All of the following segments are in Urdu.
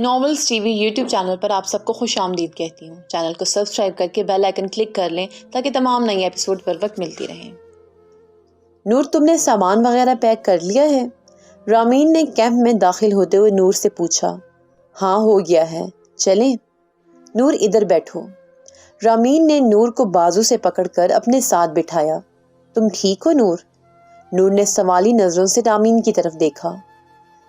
Novels T V YouTube channel پر آپ سب کو خوش آمدید کہتی ہوں۔ چینل کو سبسکرائب کر کے بیل آئیکن کلک کر لیں تاکہ تمام نئی ایپیسوڈ پر وقت ملتی رہیں۔ نور، تم نے سامان وغیرہ پیک کر لیا ہے؟ رامین نے کیمپ میں داخل ہوتے ہوئے نور سے پوچھا۔ ہاں، ہو گیا ہے، چلیں۔ نور، ادھر بیٹھو۔ رامین نے نور کو بازو سے پکڑ کر اپنے ساتھ بٹھایا۔ تم ٹھیک ہو نور؟ نور نے سوالی نظروں سے رامین کی طرف دیکھا۔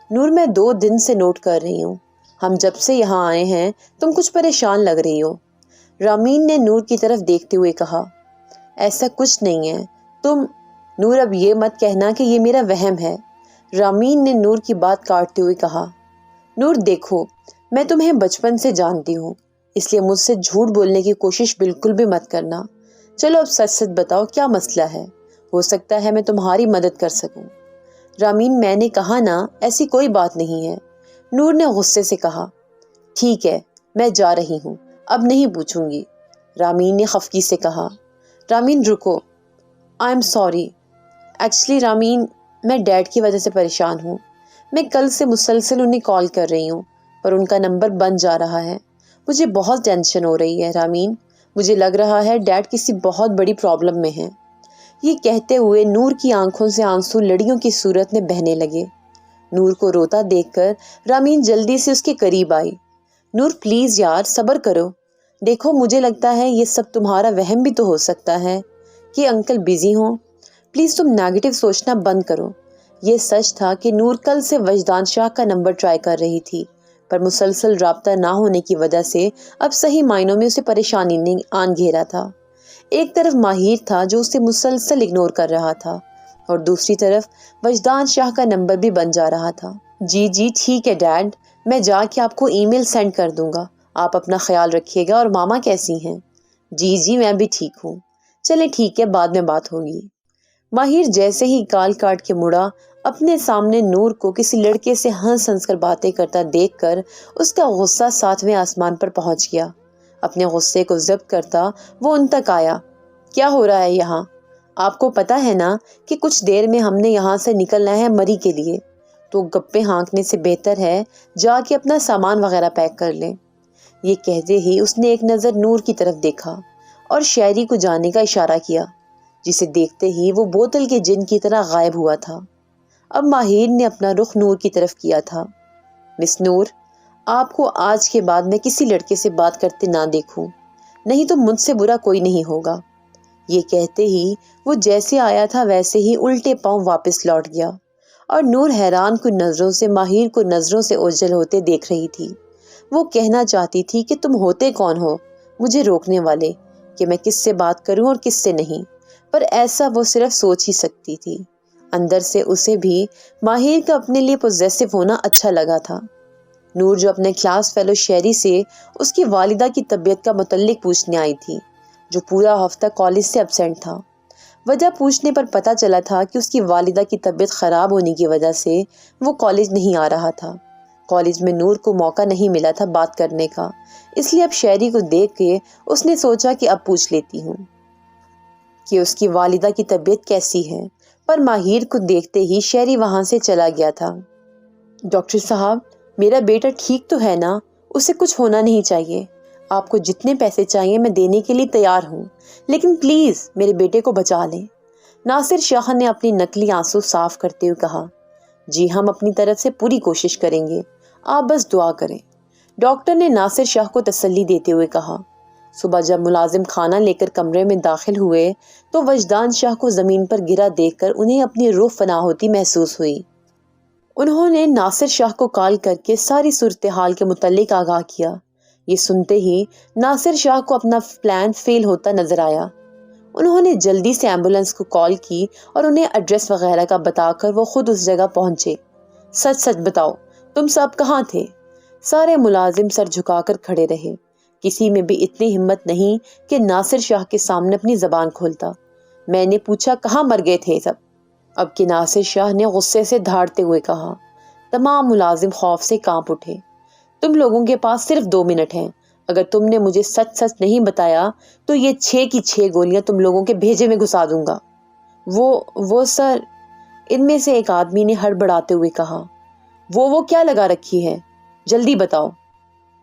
نور، میں 2 دن سے نوٹ کر رہی ہوں، ہم جب سے یہاں آئے ہیں تم کچھ پریشان لگ رہی ہو۔ رامین نے نور کی طرف دیکھتے ہوئے کہا۔ ایسا کچھ نہیں ہے، تم… نور، اب یہ مت کہنا کہ یہ میرا وہم ہے، رامین نے نور کی بات کاٹتے ہوئے کہا۔ نور دیکھو، میں تمہیں بچپن سے جانتی ہوں، اس لیے مجھ سے جھوٹ بولنے کی کوشش بالکل بھی مت کرنا۔ چلو اب سچ سچ بتاؤ، کیا مسئلہ ہے؟ ہو سکتا ہے میں تمہاری مدد کر سکوں۔ رامین، میں نے کہا نا، ایسی کوئی بات نہیں ہے، نور نے غصے سے کہا۔ ٹھیک ہے، میں جا رہی ہوں، اب نہیں پوچھوں گی، رامین نے خفگی سے کہا۔ رامین رکو، I am sorry, actually ramen, میں ڈیڈ کی وجہ سے پریشان ہوں، میں کل سے مسلسل انہیں کال کر رہی ہوں پر ان کا نمبر بند جا رہا ہے، مجھے بہت ٹینشن ہو رہی ہے رامین، مجھے لگ رہا ہے ڈیڈ کسی بہت بڑی پرابلم میں ہیں۔ یہ کہتے ہوئے نور کی آنکھوں سے آنسو لڑیوں کی صورت میں بہنے لگے۔ نور کو روتا دیکھ کر رامین جلدی سے اس کے قریب آئی۔ نور پلیز یار، صبر کرو، دیکھو مجھے لگتا ہے یہ سب تمہارا وہم بھی تو ہو سکتا ہے کہ انکل بزی ہوں، پلیز تم نیگیٹو سوچنا بند کرو۔ یہ سچ تھا کہ نور کل سے وجدان شاہ کا نمبر ٹرائی کر رہی تھی پر مسلسل رابطہ نہ ہونے کی وجہ سے اب صحیح معنوں میں اسے پریشانی نے آن گھیرا تھا۔ ایک طرف ماہر تھا جو اسے مسلسل اگنور کر رہا تھا اور دوسری طرف وجدان شاہ کا نمبر بھی بن جا رہا تھا۔ جی ٹھیک ہے ڈیڈ، میں جا کے آپ کو ای میل سینڈ کر دوں گا، آپ اپنا خیال رکھیے گا، اور ماما کیسی ہیں؟ جی میں بھی ٹھیک ہوں، چلے ٹھیک ہے، بعد میں بات ہوگی۔ ماہر جیسے ہی کال کاٹ کے مڑا، اپنے سامنے نور کو کسی لڑکے سے ہنس کر باتیں کرتا دیکھ کر اس کا غصہ 7ویں آسمان پر پہنچ گیا۔ اپنے غصے کو ضبط کرتا وہ ان تک آیا۔ کیا ہو رہا ہے یہاں؟ آپ کو پتا ہے نا کہ کچھ دیر میں ہم نے یہاں سے نکلنا ہے مری کے لیے، تو گپے ہانکنے سے بہتر ہے جا کے اپنا سامان وغیرہ پیک کر لیں۔ یہ کہتے ہی اس نے ایک نظر نور کی طرف دیکھا اور شہری کو جانے کا اشارہ کیا، جسے دیکھتے ہی وہ بوتل کے جن کی طرح غائب ہوا تھا۔ اب ماہر نے اپنا رخ نور کی طرف کیا تھا۔ مس نور، آپ کو آج کے بعد میں کسی لڑکے سے بات کرتے نہ دیکھوں، نہیں تو مجھ سے برا کوئی نہیں ہوگا۔ یہ کہتے ہی وہ جیسے آیا تھا ویسے ہی الٹے پاؤں واپس لوٹ گیا اور نور حیران کن نظروں سے ماہر کو نظروں سے اوجھل ہوتے دیکھ رہی تھی۔ وہ کہنا چاہتی تھی کہ تم ہوتے کون ہو مجھے روکنے والے، کہ میں کس سے بات کروں اور کس سے نہیں، پر ایسا وہ صرف سوچ ہی سکتی تھی۔ اندر سے اسے بھی ماہر کا اپنے لیے پوزیسو ہونا اچھا لگا تھا۔ نور جو اپنے کلاس فیلو شہری سے اس کی والدہ کی طبیعت کا متعلق پوچھنے آئی تھی، جو پورا ہفتہ کالج سے ایبسینٹ تھا۔ وجہ پوچھنے پر پتہ چلا تھا کہ اس کی والدہ کی طبیعت خراب ہونے کی وجہ سے وہ کالج نہیں آ رہا تھا۔ کالج میں نور کو موقع نہیں ملا تھا بات کرنے کا، اس لیے اب شہری کو دیکھ کے اس نے سوچا کہ اب پوچھ لیتی ہوں کہ اس کی والدہ کی طبیعت کیسی ہے، پر ماہر کو دیکھتے ہی شہری وہاں سے چلا گیا تھا۔ ڈاکٹر صاحب، میرا بیٹا ٹھیک تو ہے نا؟ اسے کچھ ہونا نہیں چاہیے، آپ کو جتنے پیسے چاہیے میں دینے کے لیے تیار ہوں، لیکن پلیز میرے بیٹے کو بچا لیں۔ ناصر شاہ نے اپنی نکلی آنسو صاف کرتے ہوئے کہا۔ جی ہم اپنی طرف سے پوری کوشش کریں گے، آپ بس دعا کریں، ڈاکٹر نے ناصر شاہ کو تسلی دیتے ہوئے کہا۔ صبح جب ملازم کھانا لے کر کمرے میں داخل ہوئے تو وجدان شاہ کو زمین پر گرا دیکھ کر انہیں اپنی روح فنا ہوتی محسوس ہوئی۔ انہوں نے ناصر شاہ کو کال کر کے ساری صورتحال کے متعلق آگاہ کیا۔ یہ سنتے ہی ناصر شاہ کو اپنا پلان فیل ہوتا نظر آیا۔ انہوں نے جلدی سے ایمبولینس کو کال کی اور انہیں ایڈریس وغیرہ کا بتا کر وہ خود اس جگہ پہنچے۔ سچ بتاؤ، تم سب کہاں تھے؟ سارے ملازم سر جھکا کر کھڑے رہے، کسی میں بھی اتنی ہمت نہیں کہ ناصر شاہ کے سامنے اپنی زبان کھولتا۔ میں نے پوچھا کہاں مر گئے تھے سب؟ اب کہ ناصر شاہ نے غصے سے دھاڑتے ہوئے کہا۔ تمام ملازم خوف سے کانپ اٹھے۔ تم لوگوں کے پاس صرف 2 منٹ ہیں، اگر تم نے مجھے سچ نہیں بتایا تو یہ 6 کی 6 گولیاں تم لوگوں کے بھیجے میں گھسا دوں گا۔ وہ سر، ان میں سے ایک آدمی نے ہڑبڑاتے ہوئے کہا۔ وہ کیا لگا رکھی ہے؟ جلدی بتاؤ،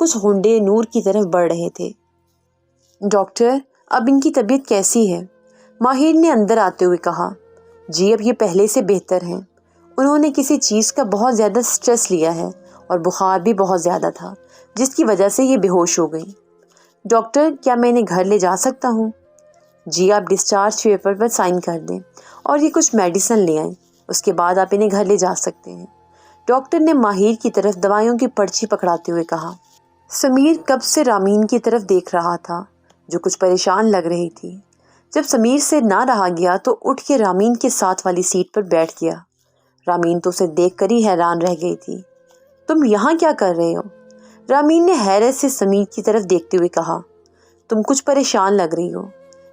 کچھ ہونڈے نور کی طرف بڑھ رہے تھے۔ ڈاکٹر، اب ان کی طبیعت کیسی ہے؟ ماہر نے اندر آتے ہوئے کہا۔ جی اب یہ پہلے سے بہتر ہیں۔ انہوں نے کسی چیز کا بہت زیادہ سٹریس لیا ہے اور بخار بھی بہت زیادہ تھا جس کی وجہ سے یہ بے ہوش ہو گئی۔ ڈاکٹر، کیا میں انہیں گھر لے جا سکتا ہوں؟ جی آپ ڈسچارج پیپر پر سائن کر دیں اور یہ کچھ میڈیسن لے آئیں، اس کے بعد آپ انہیں گھر لے جا سکتے ہیں۔ ڈاکٹر نے ماہر کی طرف دوائیوں کی پرچی پکڑاتے ہوئے کہا۔ سمیر کب سے رامین کی طرف دیکھ رہا تھا جو کچھ پریشان لگ رہی تھی۔ جب سمیر سے نہ رہا گیا تو اٹھ کے رامین کے ساتھ والی سیٹ پر بیٹھ گیا۔ رامین تو اسے دیکھ کر ہی حیران رہ گئی تھی۔ تم یہاں کیا کر رہے ہو؟ رامین نے حیرت سے سمیر کی طرف دیکھتے ہوئے کہا۔ تم کچھ پریشان لگ رہی ہو۔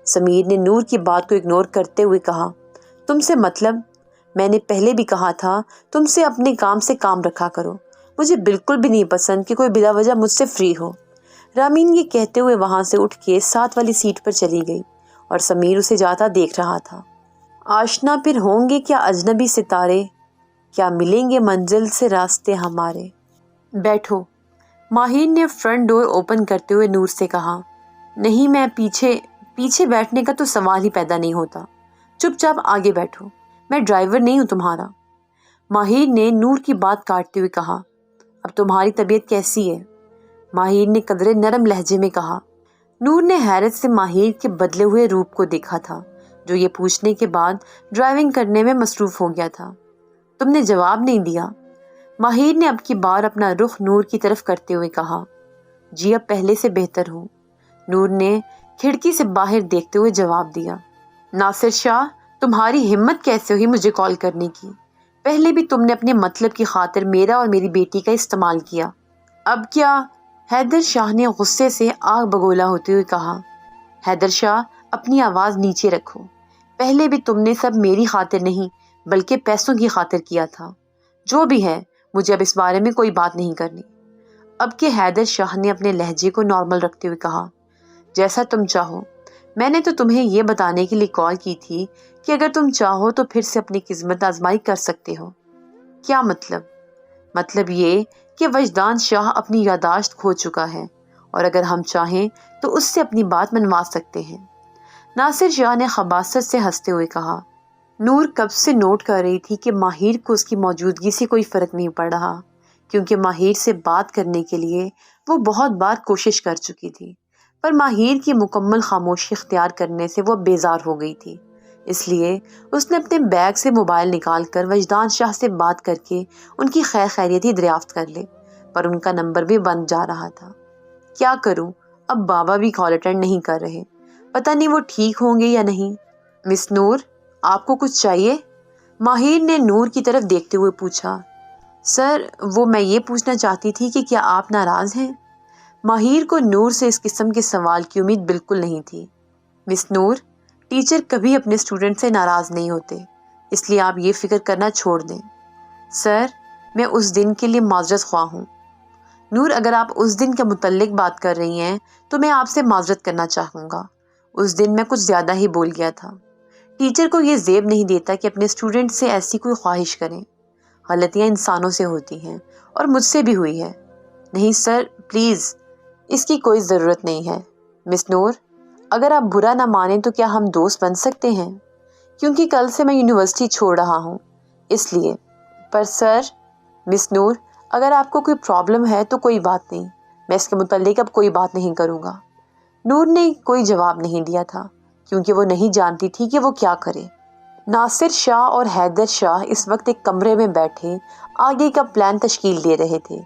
سمیر نے نور کی بات کو اگنور کرتے ہوئے کہا۔ تم سے مطلب؟ میں نے پہلے بھی کہا تھا تم سے اپنے کام سے کام رکھا کرو۔ مجھے بالکل بھی نہیں پسند کہ کوئی بلا وجہ مجھ سے فری ہو۔ رامین یہ کہتے ہوئے وہاں سے اٹھ کے ساتھ والی سیٹ پر چلی گئی اور سمیر اسے جاتا دیکھ رہا تھا۔ آشنا پھر ہوں گے کیا اجنبی ستارے، کیا ملیں گے منزل سے راستے ہمارے۔ بیٹھو، ماہر نے فرنٹ ڈور اوپن کرتے ہوئے نور سے کہا۔ نہیں، میں پیچھے بیٹھنے کا تو سوال ہی پیدا نہیں ہوتا۔ چپ چاپ آگے بیٹھو، میں ڈرائیور نہیں ہوں تمہارا۔ ماہر نے نور کی بات کاٹتے ہوئے کہا۔ اب تمہاری طبیعت کیسی ہے؟ ماہر نے قدرے نرم لہجے میں کہا۔ نور نے حیرت سے ماہر کے بدلے ہوئے روپ کو دیکھا تھا جو یہ پوچھنے کے بعد ڈرائیونگ کرنے میں مصروف ہو گیا تھا۔ تم نے جواب نہیں دیا۔ ماہر نے اب کی بار اپنا رخ نور کی طرف کرتے ہوئے کہا۔ جی اب پہلے سے بہتر ہوں، نور نے کھڑکی سے باہر دیکھتے ہوئے جواب دیا۔ ناصر شاہ، تمہاری ہمت کیسے ہوئی مجھے کال کرنے کی؟ پہلے بھی تم نے اپنے مطلب کی خاطر میرا اور میری بیٹی کا استعمال کیا، اب کیا؟ حیدر شاہ نے غصے سے آگ بگولا ہوتے ہوئے کہا۔ حیدر شاہ، اپنی آواز نیچے رکھو۔ پہلے بھی تم نے سب میری خاطر نہیں بلکہ پیسوں کی خاطر کیا تھا۔ جو بھی ہے، مجھے اب اس بارے میں کوئی بات نہیں کرنی۔ اب کہ حیدر شاہ نے اپنے لہجے کو نارمل رکھتے ہوئے کہا۔ جیسا تم چاہو، میں نے تو تمہیں یہ بتانے کے لیے کال کی تھی کہ اگر تم چاہو تو پھر سے اپنی قسمت آزمائی کر سکتے ہو۔ کیا مطلب؟ مطلب یہ کہ وجدان شاہ اپنی یادداشت کھو چکا ہے اور اگر ہم چاہیں تو اس سے اپنی بات منوا سکتے ہیں۔ ناصر شاہ نے خباثت سے ہنستے ہوئے کہا۔ نور کب سے نوٹ کر رہی تھی کہ ماہر کو اس کی موجودگی سے کوئی فرق نہیں پڑ رہا، کیونکہ ماہر سے بات کرنے کے لیے وہ بہت بار کوشش کر چکی تھی، پر ماہر کی مکمل خاموشی اختیار کرنے سے وہ بیزار ہو گئی تھی۔ اس لیے اس نے اپنے بیگ سے موبائل نکال کر وجدان شاہ سے بات کر کے ان کی خیر خیریت ہی دریافت کر لے، پر ان کا نمبر بھی بند جا رہا تھا۔ کیا کروں، اب بابا بھی کال اٹینڈ نہیں کر رہے، پتہ نہیں وہ ٹھیک ہوں گے یا نہیں۔ مس نور، آپ کو کچھ چاہیے؟ ماہر نے نور کی طرف دیکھتے ہوئے پوچھا۔ سر، وہ میں یہ پوچھنا چاہتی تھی کہ کیا آپ ناراض ہیں؟ ماہر کو نور سے اس قسم کے سوال کی امید بالکل نہیں تھی۔ مس نور، ٹیچر کبھی اپنے اسٹوڈنٹ سے ناراض نہیں ہوتے، اس لیے آپ یہ فکر کرنا چھوڑ دیں۔ سر، میں اس دن کے لیے معذرت خواہ ہوں۔ نور، اگر آپ اس دن کے متعلق بات کر رہی ہیں تو میں آپ سے معذرت کرنا چاہوں گا۔ اس دن میں کچھ زیادہ ہی بول گیا تھا۔ ٹیچر کو یہ زیب نہیں دیتا کہ اپنے اسٹوڈنٹ سے ایسی کوئی خواہش کریں۔ غلطیاں انسانوں سے ہوتی ہیں اور مجھ سے بھی ہوئی ہے۔ نہیں سر، پلیز، اس کی کوئی ضرورت نہیں ہے۔ مس نور، اگر آپ برا نہ مانیں تو کیا ہم دوست بن سکتے ہیں؟ کیونکہ کل سے میں یونیورسٹی چھوڑ رہا ہوں، اس لیے۔ پر سر، مس نور، اگر آپ کو کوئی پرابلم ہے تو کوئی بات نہیں، میں اس کے متعلق اب کوئی بات نہیں کروں گا۔ نور نے کوئی جواب نہیں دیا تھا کیونکہ وہ نہیں جانتی تھی کہ وہ کیا کرے۔ ناصر شاہ اور حیدر شاہ اس وقت ایک کمرے میں بیٹھے آگے کا پلان تشکیل دے رہے تھے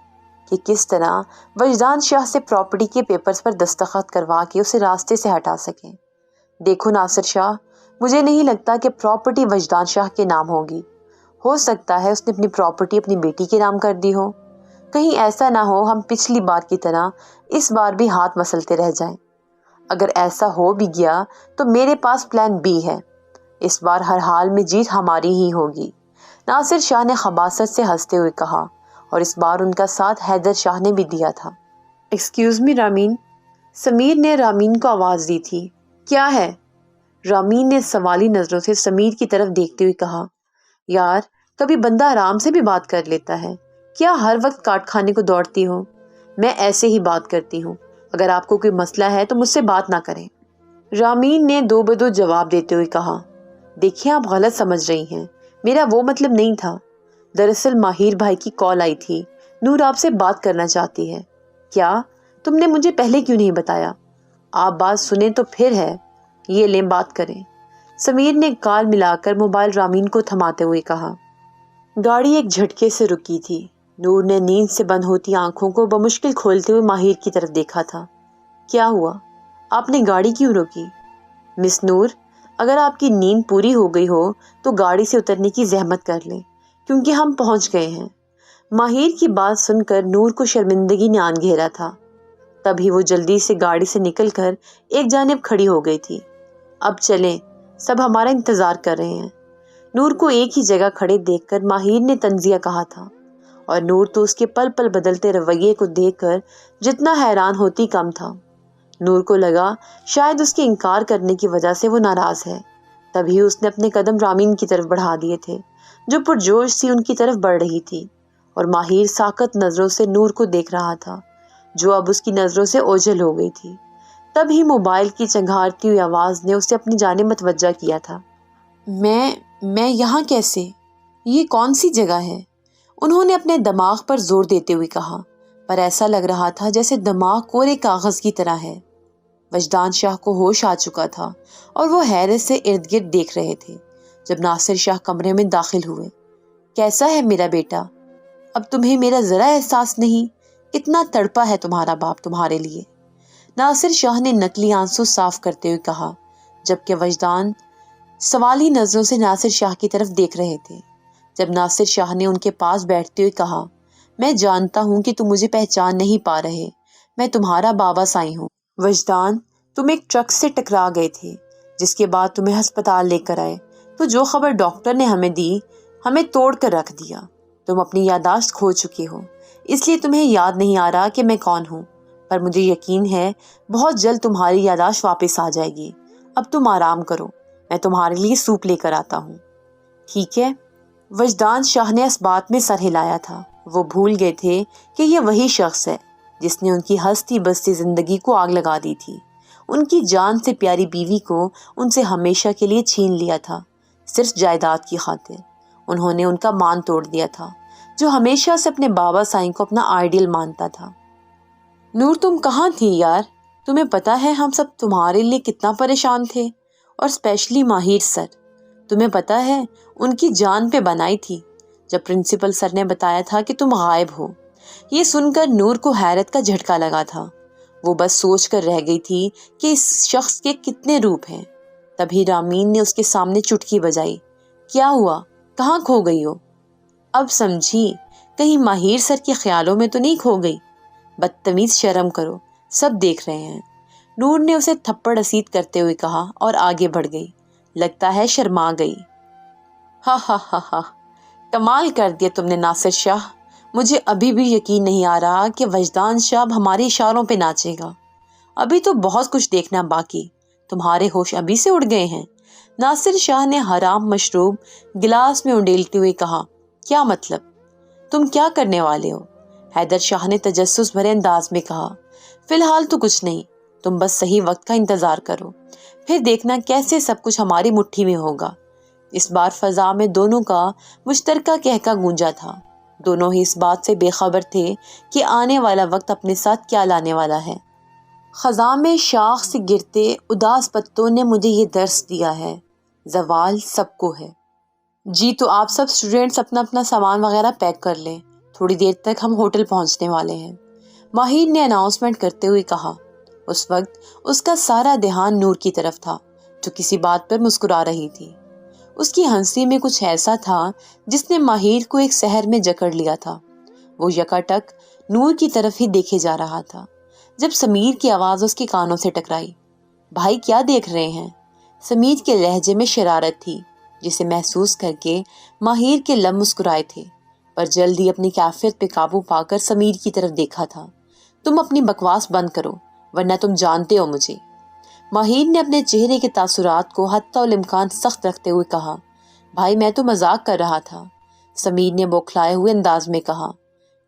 کہ کس طرح وجدان شاہ سے پراپرٹی کے پیپرز پر دستخط کروا کے اسے راستے سے ہٹا سکیں۔ دیکھو ناصر شاہ، مجھے نہیں لگتا کہ پراپرٹی وجدان شاہ کے نام ہوگی۔ ہو سکتا ہے اس نے اپنی پراپرٹی اپنی بیٹی کے نام کر دی ہو۔ کہیں ایسا نہ ہو ہم پچھلی بار کی طرح اس بار بھی ہاتھ مسلتے رہ جائیں۔ اگر ایسا ہو بھی گیا تو میرے پاس پلان بی ہے۔ اس بار ہر حال میں جیت ہماری ہی ہوگی، ناصر شاہ نے خباثت سے ہنستے ہوئے کہا، اور اس بار ان کا ساتھ حیدر شاہ نے بھی دیا تھا۔ ایکسکیوز می رامین، سمیر نے رامین کو آواز دی تھی۔ کیا ہے؟ رامین نے سوالی نظروں سے سمیر کی طرف دیکھتے ہوئے کہا۔ یار، کبھی بندہ آرام سے بھی بات کر لیتا ہے، کیا ہر وقت کاٹ کھانے کو دوڑتی ہو؟ میں ایسے ہی بات کرتی ہوں، اگر آپ کو کوئی مسئلہ ہے تو مجھ سے بات نہ کریں۔ رامین نے دو بدو جواب دیتے ہوئے کہا، دیکھیں آپ غلط سمجھ رہی ہیں، میرا وہ مطلب نہیں تھا۔ دراصل ماہر بھائی کی کال آئی تھی، نور آپ سے بات کرنا چاہتی ہے۔ کیا؟ تم نے مجھے پہلے کیوں نہیں بتایا؟ آپ بات سنیں تو پھر ہے، یہ لیں بات کریں۔ سمیر نے کال ملا کر موبائل رامین کو تھماتے ہوئے کہا۔ گاڑی ایک جھٹکے سے رکی تھی۔ نور نے نیند سے بند ہوتی آنکھوں کو بمشکل کھولتے ہوئے ماہر کی طرف دیکھا تھا۔ کیا ہوا؟ آپ نے گاڑی کیوں روکی؟ مس نور، اگر آپ کی نیند پوری ہو گئی ہو تو گاڑی سے اترنے کی زحمت کر لیں، کیونکہ ہم پہنچ گئے ہیں۔ ماہر کی بات سن کر نور کو شرمندگی نے آن گھیرا تھا۔ تبھی وہ جلدی سے گاڑی سے نکل کر ایک جانب کھڑی ہو گئی تھی۔ اب چلیں، سب ہمارا انتظار کر رہے ہیں۔ نور کو ایک ہی جگہ کھڑے دیکھ کر ماہر نے طنزیہ کہا تھا، اور نور تو اس کے پل پل بدلتے رویے کو دیکھ کر جتنا حیران ہوتی کم تھا۔ نور کو لگا شاید اس کے انکار کرنے کی وجہ سے وہ ناراض ہے، تبھی اس نے اپنے قدم رامین کی طرف بڑھا دیے تھے، جو پرجوش سی ان کی طرف بڑھ رہی تھی، اور ماہر ساکت نظروں سے نور کو دیکھ رہا تھا، جو اب اس کی نظروں سے اوجھل ہو گئی تھی۔ تبھی موبائل کی چنگھارتی ہوئی آواز نے اسے اپنی جانب متوجہ کیا تھا۔ میں یہاں کیسے؟ یہ کون سی جگہ ہے؟ انہوں نے اپنے دماغ پر زور دیتے ہوئے کہا، پر ایسا لگ رہا تھا جیسے دماغ کورے کاغذ کی طرح ہے۔ وجدان شاہ کو ہوش آ چکا تھا اور وہ حیرت سے ارد گرد دیکھ رہے تھے جب ناصر شاہ کمرے میں داخل ہوئے۔ کیسا ہے میرا بیٹا؟ اب تمہیں میرا ذرا احساس نہیں؟ کتنا تڑپا ہے تمہارا باپ تمہارے لیے؟ ناصر شاہ نے نقلی آنسو صاف کرتے ہوئے کہا، جبکہ وجدان سوالی نظروں سے ناصر شاہ کی طرف دیکھ رہے تھے۔ جب ناصر شاہ نے ان کے پاس بیٹھتے ہوئے کہا، میں جانتا ہوں کہ تم مجھے پہچان نہیں پا رہے، میں تمہارا بابا سائی ہوں۔ وجدان، تم ایک ٹرک سے ٹکرا گئے تھے، جس کے بعد تمہیں ہسپتال لے کر آئے، تو جو خبر ڈاکٹر نے ہمیں دی، ہمیں توڑ کر رکھ دیا۔ تم اپنی یادداشت کھو چکے ہو، اس لیے تمہیں یاد نہیں آ رہا کہ میں کون ہوں، پر مجھے یقین ہے بہت جلد تمہاری یادداشت واپس آ جائے گی۔ اب تم آرام کرو، میں تمہارے لیے سوپ لے کر آتا ہوں۔ ٹھیک ہے۔ وجدان شاہ نے اس بات میں سر ہلایا تھا۔ وہ بھول گئے تھے کہ یہ وہی شخص ہے جس نے ان کی ہستی بستی زندگی کو آگ لگا دی تھی، ان کی جان سے پیاری بیوی کو ان سے ہمیشہ کے لیے چھین لیا تھا، صرف جائیداد کی خاطر۔ انہوں نے ان کا مان توڑ دیا تھا، جو ہمیشہ سے اپنے بابا سائیں کو اپنا آئیڈیل مانتا تھا۔ نور، تم کہاں تھی یار؟ تمہیں پتا ہے ہم سب تمہارے لیے کتنا پریشان تھے، اور اسپیشلی ماہر سر۔ تمہیں پتا ہے ان کی جان پہ بنائی تھی جب پرنسپل سر نے بتایا تھا کہ تم غائب ہو۔ یہ سن کر نور کو حیرت کا جھٹکا لگا تھا۔ وہ بس سوچ کر رہ گئی تھی کہ اس شخص کے کتنے روپ ہیں۔ تبھی رامین نے اس کے سامنے چٹکی بجائی۔ کیا ہوا؟ کہاں کھو گئی ہو؟ اب سمجھی، کہیں ماہر سر کے خیالوں میں تو نہیں کھو گئی؟ بدتمیز، شرم کرو، سب دیکھ رہے ہیں۔ نور نے اسے تھپڑ رسید کرتے ہوئے کہا اور آگے بڑھ گئی۔ لگتا ہے شرما گئی۔ ہا ہا ہا ہا، کمال کر دیا تم نے ناصر شاہ۔ مجھے ابھی بھی یقین نہیں آ رہا کہ وجدان شاہ اب ہمارے اشاروں پہ ناچے گا۔ ابھی تو بہت کچھ دیکھنا باقی، تمہارے ہوش ابھی سے اڑ گئے ہیں۔ ناصر شاہ نے حرام مشروب گلاس میں انڈیلتے ہوئے کہا، کیا مطلب؟ تم کیا کرنے والے ہو؟ حیدر شاہ نے تجسس بھرے انداز میں کہا، فی الحال تو کچھ نہیں، تم بس صحیح وقت کا انتظار کرو، پھر دیکھنا کیسے سب کچھ ہماری مٹھی میں ہوگا۔ اس بار فضا میں دونوں کا مشترکہ کہکا گونجا تھا۔ دونوں ہی اس بات سے بے خبر تھے کہ آنے والا وقت اپنے ساتھ کیا لانے والا ہے۔ خزاں میں شاخ سے گرتے اداس پتوں نے مجھے یہ درس دیا ہے، زوال سب کو ہے۔ جی تو آپ سب اسٹوڈینٹس اپنا اپنا سامان وغیرہ پیک کر لیں، تھوڑی دیر تک ہم ہوٹل پہنچنے والے ہیں، ماہر نے اناؤنسمنٹ کرتے ہوئے کہا۔ اس وقت اس کا سارا دھیان نور کی طرف تھا، جو کسی بات پر مسکرا رہی تھی۔ اس کی ہنسی میں کچھ ایسا تھا جس نے ماہر کو ایک سحر میں جکڑ لیا تھا۔ وہ یکاٹک نور کی طرف ہی دیکھے جا رہا تھا جب سمیر کی آواز اس کے کانوں سے ٹکرائی۔ بھائی کیا دیکھ رہے ہیں؟ سمیر کے لہجے میں شرارت تھی، جسے محسوس کر کے ماہر کے لب مسکرائے تھے، پر جلد ہی اپنی کیفیت پہ قابو پا کر سمیر کی طرف دیکھا تھا۔ تم اپنی بکواس بند کرو، ورنہ تم جانتے ہو مجھے۔ ماہر نے اپنے چہرے کے تاثرات کو حتی الامکان سخت رکھتے ہوئے کہا، بھائی میں تو مذاق کر رہا تھا۔ سمیر نے بوکھلائے ہوئے انداز میں کہا،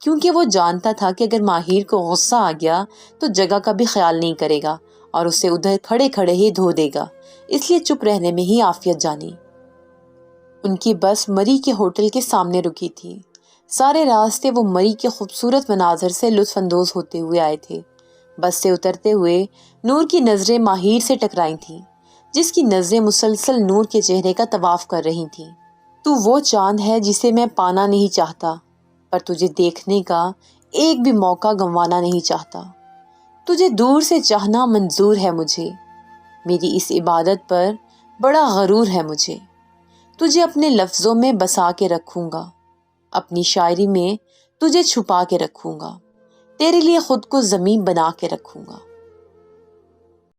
کیونکہ وہ جانتا تھا کہ اگر ماہر کو غصہ آ گیا تو جگہ کا بھی خیال نہیں کرے گا اور اسے ادھر کھڑے کھڑے ہی دھو دے گا، اس لیے چپ رہنے میں ہی عافیت جانی۔ ان کی بس مری کے ہوٹل کے سامنے رکی تھی۔ سارے راستے وہ مری کے خوبصورت مناظر سے لطف اندوز ہوتے ہوئے آئے تھے۔ بس سے اترتے ہوئے نور کی نظریں ماہر سے ٹکرائی تھیں، جس کی نظریں مسلسل نور کے چہرے کا طواف کر رہی تھیں۔ تو وہ چاند ہے جسے میں پانا نہیں چاہتا، پر تجھے دیکھنے کا ایک بھی موقع گنوانا نہیں چاہتا۔ تجھے دور سے چاہنا منظور ہے مجھے، میری اس عبادت پر بڑا غرور ہے مجھے۔ تجھے اپنے لفظوں میں بسا کے رکھوں گا، اپنی شاعری میں تجھے چھپا کے رکھوں گا، تیرے لیے خود کو زمین بنا کے رکھوں گا۔